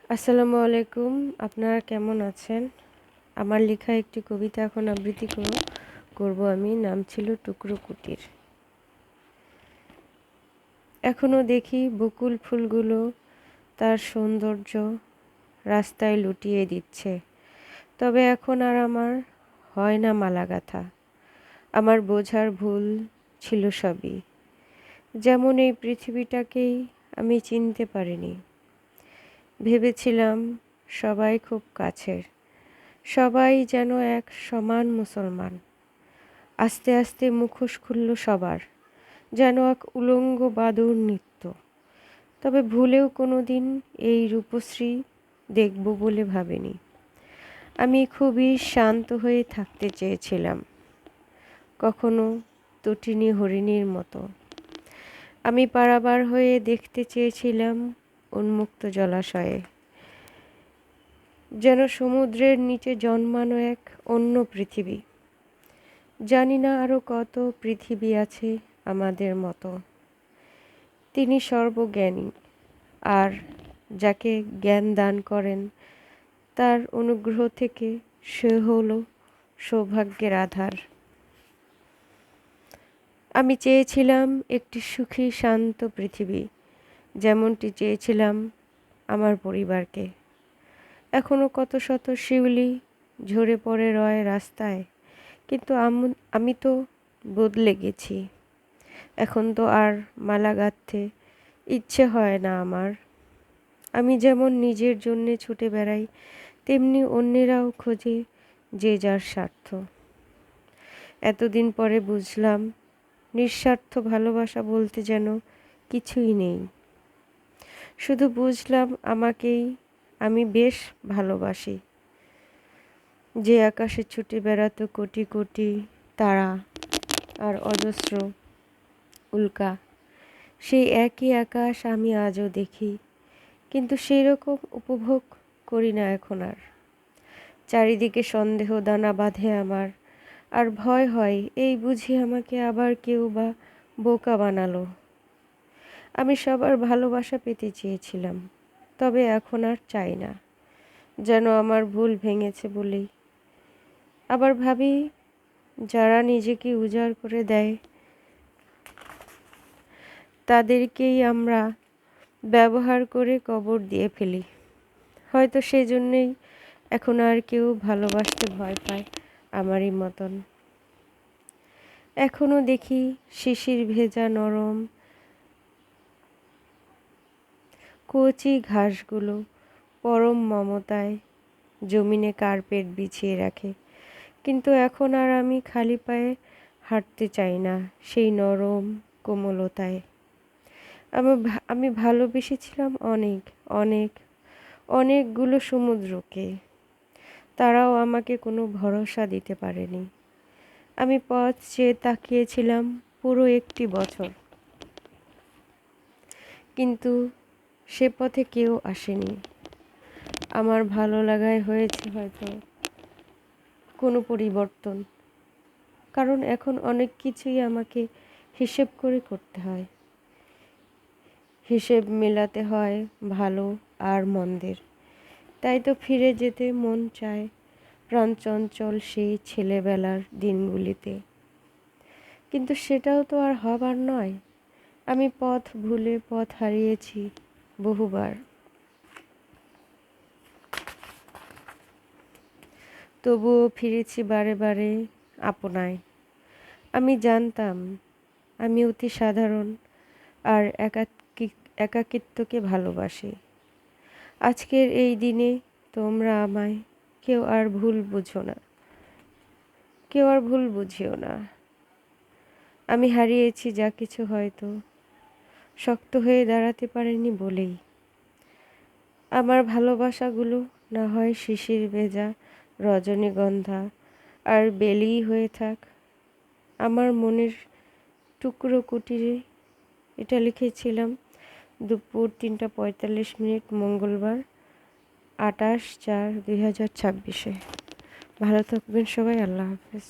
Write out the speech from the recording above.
আসসালামু আলাইকুম। আপনারা কেমন আছেন? আমার লেখা একটি কবিতা এখন আবৃত্তি করব আমি। নাম ছিল টুকরো কুটির। এখনো দেখি বকুল ফুলগুলো তার সৌন্দর্য রাস্তায় লুটিয়ে দিচ্ছে। তবে এখন আর আমার হয় না মালা গাঁথা। আমার বোঝার ভুল ছিল সবই। যেমন এই পৃথিবীটাকেই আমি চিনতে পারিনি। ভেবেছিলাম সবাই খুব কাছের, সবাই যেন এক সমান মুসলমান। আস্তে আস্তে মুখোশ খুলল সবার, যেন এক উলঙ্গ বাদুড় নৃত্য। তবে ভুলেও কোনো দিন এই রূপশ্রী দেখব বলে ভাবিনি। আমি খুবই শান্ত হয়ে থাকতে চেয়েছিলাম, কখনো তটিনী হরিণীর মতো। আমি পারাবার হয়ে দেখতে চেয়েছিলাম উন্মুক্ত জলাশয়ে, যেন সমুদ্রের নিচে জন্মানো এক অন্য পৃথিবী। জানি না আরও কত পৃথিবী আছে আমাদের মতো। তিনি সর্বজ্ঞানী, আর যাকে জ্ঞান দান করেন তার অনুগ্রহ থেকে সে হলো সৌভাগ্যের আধার। আমি চেয়েছিলাম একটি সুখী শান্ত পৃথিবী, যেমনটি চেয়েছিলাম আমার পরিবারকে। এখনো কত শত শিউলি ঝরে পড়ে রয় রাস্তায়, কিন্তু আমি তো বদলে গেছি। এখন তো আর মালা গাঁথতে ইচ্ছে হয় না আমার। আমি যেমন নিজের জন্যে ছুটে বেড়াই, তেমনি অন্যেরাও খোঁজে যে যার স্বার্থ। এতদিন পরে বুঝলাম নিঃস্বার্থ ভালোবাসা বলতে যেন কিছুই নেই। শুধু বুঝলাম আমাকেই আমি বেশ ভালোবাসি। যে আকাশে ছুটে বেড়াতো কোটি কোটি তারা আর অজস্র উল্কা, সেই একই আকাশ আমি আজও দেখি, কিন্তু সেই রকম উপভোগ করি না এখন আর। চারিদিকে সন্দেহ দানা বাঁধে আমার, আর ভয় হয় এই বুঝি আমাকে আবার কেউ বা বোকা বানালো। আমি সবার ভালোবাসা পেতে চেয়েছিলাম, তবে এখন আর চাই না, যেন আমার ভুল ভেঙেছে বলেই। আবার ভাবি, যারা নিজেকে উজাড় করে দেয় তাদেরকেই আমরা ব্যবহার করে কবর দিয়ে ফেলি। হয়তো সেই জন্যেই এখন আর কেউ ভালোবাসতে ভয় পায় আমারই মতন। এখনো দেখি শিশির ভেজা নরম কচি ঘাসগুলো পরম মমতায় জমিনে কার্পেট বিছিয়ে রাখে, কিন্তু এখন আর আমি খালি পায়ে হাঁটতে চাই না সেই নরম কোমলতায়। আমি ভালোবেসেছিলাম অনেক অনেক অনেকগুলো সমুদ্রকে, তারাও আমাকে কোনো ভরসা দিতে পারেনি। আমি পথ চেয়ে তাকিয়েছিলাম পুরো একটি বছর, কিন্তু সে পথে কেউ আসেনি। আমার ভালো লাগায় হয়েছে হয়তো কোনো পরিবর্তন, কারণ এখন অনেক কিছুই আমাকে হিসেব করে করতে হয়। হিসেব মেলাতে হয় ভালো আর মন্দের। তাই তো ফিরে যেতে মন চায় প্রাণচঞ্চল সেই ছেলেবেলার দিনগুলিতে। কিন্তু সেটাও তো আর হবার নয়। আমি পথ ভুলে পথ হারিয়েছি বহুবার, তবুও ফিরেছি বারে বারে আপনায়। আমি জানতাম আমি অতি সাধারণ আর একাকিত্বকে ভালোবাসি। আজকের এই দিনে তোমরা আমায় কেউ আর ভুল বুঝো না, কেউ আর ভুল বুঝিও না। আমি হারিয়েছি যা কিছু হয়তো শক্ত হয়ে দাঁড়াতে পারেনি বলেই। আমার ভালোবাসাগুলো না হয় শিশির ভেজা রজনীগন্ধা আর বেলিই হয়ে থাক আমার মনের টুকরো কুটিরে। এটা লিখেছিলাম দুপুর ৩টা ৪৫ মঙ্গলবার ২৮/৪/২০২৬। ভালো থাকবেন সবাই। আল্লাহ হাফেজ।